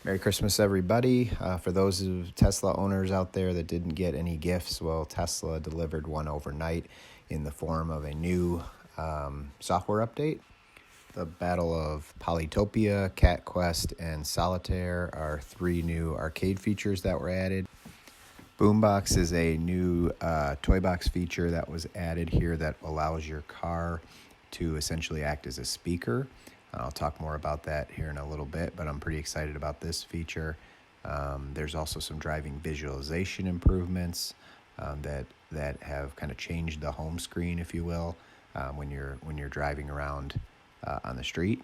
Merry Christmas, everybody. For those of Tesla owners out there that didn't get any gifts, well, Tesla delivered one overnight in the form of a new software update. The Battle of Polytopia, Cat Quest, and Solitaire are three new arcade features that were added. Boombox is a new toy box feature that was added here that allows your car to essentially act as a speaker. I'll talk more about that here in a little bit, but I'm pretty excited about this feature. There's also some driving visualization improvements that have kind of changed the home screen, if you will, when you're driving around on the street.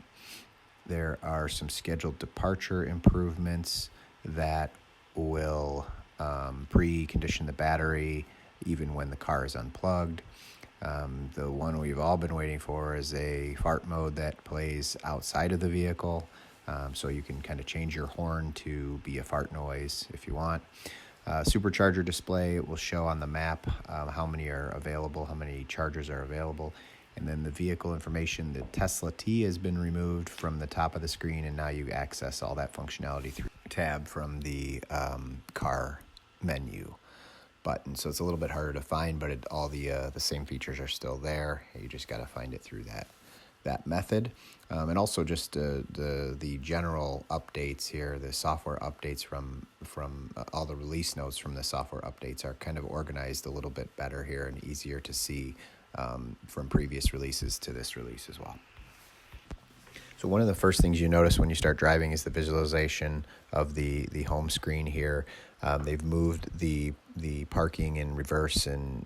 There are some scheduled departure improvements that will precondition the battery even when the car is unplugged. The one we've all been waiting for is a fart mode that plays outside of the vehicle, so you can kind of change your horn to be a fart noise if you want. Supercharger display will show on the map how many are available, how many chargers are available, and then the vehicle information. The Tesla T has been removed from the top of the screen, and now you access all that functionality through a tab from the car menu button. So it's a little bit harder to find, but all the same features are still there. You just got to find it through that method. And also just the general updates here, the software updates from all the release notes from the software updates are kind of organized a little bit better here and easier to see from previous releases to this release as well. So one of the first things you notice when you start driving is the visualization of the home screen here. They've moved the parking in reverse and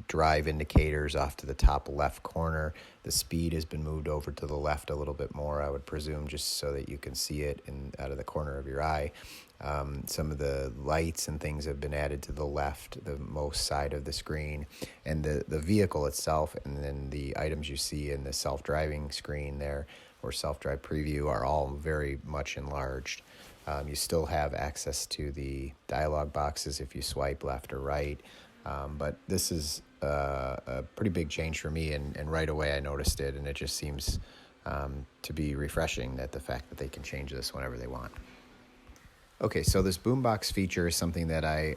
drive indicators off to the top left corner. The speed has been moved over to the left a little bit more, I would presume, just so that you can see it out of the corner of your eye. Some of the lights and things have been added to the left, the most side of the screen, and the vehicle itself, and then the items you see in the self-driving screen there, or self-drive preview, are all very much enlarged. You still have access to the dialog boxes if you swipe left or right, but this is a pretty big change for me, and right away I noticed it, and it just seems to be refreshing that the fact that they can change this whenever they want. Okay, so this boombox feature is something that I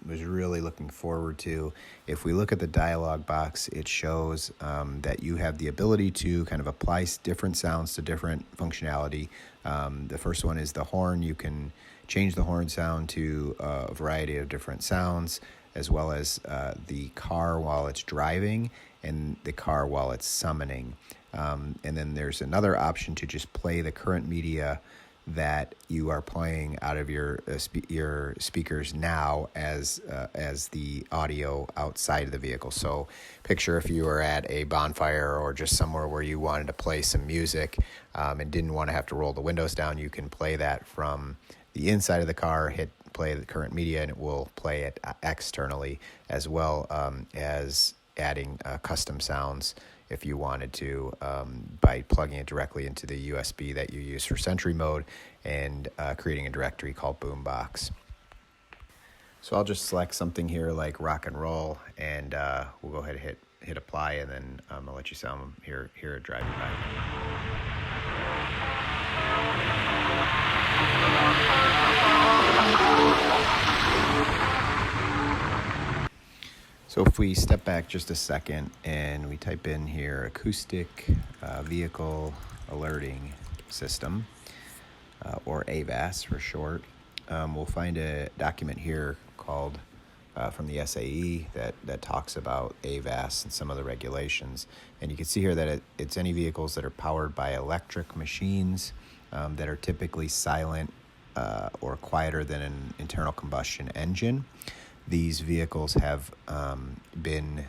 was really looking forward to. If we look at the dialog box, it shows that you have the ability to kind of apply different sounds to different functionality. The first one is the horn. You can change the horn sound to a variety of different sounds, as well as the car while it's driving and the car while it's summoning. And then there's another option to just play the current media that you are playing out of your speakers now as the audio outside of the vehicle. So picture if you were at a bonfire or just somewhere where you wanted to play some music and didn't want to have to roll the windows down, you can play that from the inside of the car, hit play the current media, and it will play it externally, as well as adding custom sounds if you wanted to, by plugging it directly into the USB that you use for Sentry mode and creating a directory called Boombox. So I'll just select something here like rock and roll, and we'll go ahead and hit apply, and then I'll let you sound hear it driving by. So if we step back just a second and we type in here acoustic vehicle alerting system, or AVAS for short, we'll find a document here called from the SAE that talks about AVAS and some of the regulations. And you can see here that it's any vehicles that are powered by electric machines that are typically silent or quieter than an internal combustion engine. These vehicles have been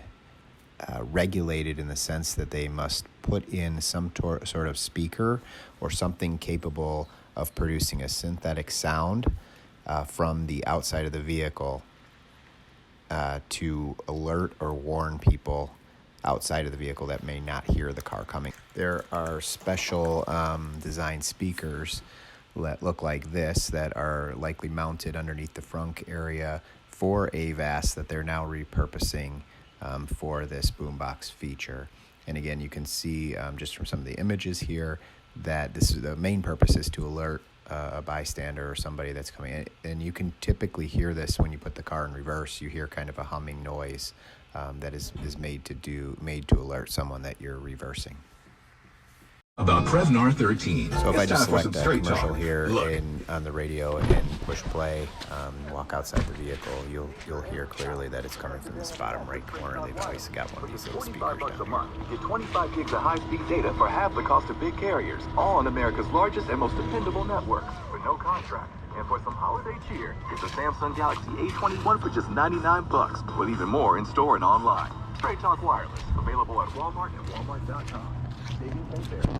regulated in the sense that they must put in some sort of speaker or something capable of producing a synthetic sound from the outside of the vehicle to alert or warn people outside of the vehicle that may not hear the car coming. There are special design speakers that look like this that are likely mounted underneath the frunk area for AVAS that they're now repurposing for this boombox feature. And again, you can see just from some of the images here that this is the main purpose is to alert a bystander or somebody that's coming in. And you can typically hear this when you put the car in reverse. You hear kind of a humming noise that is made to alert someone that you're reversing. About Prevnar 13. So if I just select a straight commercial talk. here Look. on the radio and push play, walk outside the vehicle, you'll hear clearly that it's coming from this bottom right corner. They've always got one of these little speakers $25 a down month. Get 25 gigs of high-speed data for half the cost of big carriers, all on America's largest and most dependable networks, with no contract. And for some holiday cheer, get the Samsung Galaxy A21 for just $99, with even more in store and online. Straight Talk Wireless, available at Walmart and Walmart.com. Savings and fair.